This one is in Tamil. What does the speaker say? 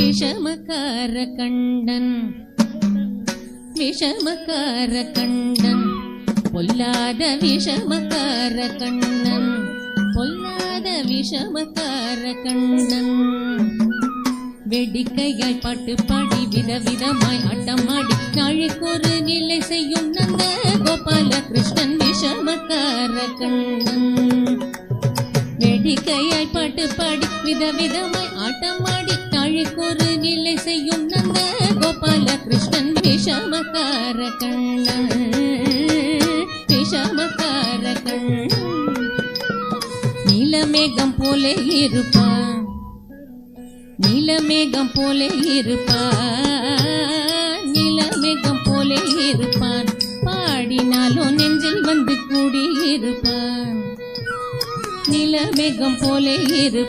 விஷமக்கார கண்டன் விஷமக்கார கண்டன் பொல்லாத விஷமக்கார கண்ணன் பொல்லாத விஷமக்கார கண்ணன் வெடிக்கையாய் பாட்டு பாடி விதவிதமாய் ஆட்டமாடி நாளைக்கொரு நிலை செய்யும் நந்த கோபால கிருஷ்ணன் விஷமக்கார கண்ணன் வெடிக்கையாய் பாட்டு பாடி விதவிதமாய் ஆட்டமாடி நாளைக்கொரு நிலை செய்யும் நந்த கோபால கிருஷ்ணன் விஷமக்கார கண்ணன் விஷமக்கார கண்ணன் நீலமேகம் போலே இருப்பான் நீலமேகம் போலே இருப்பான் நீலமேகம் போலே இருப்பான் பாடினாலும் நெஞ்சில் வந்து கூடி இருப்பான் நீலமேகம் போலே இருப்பான்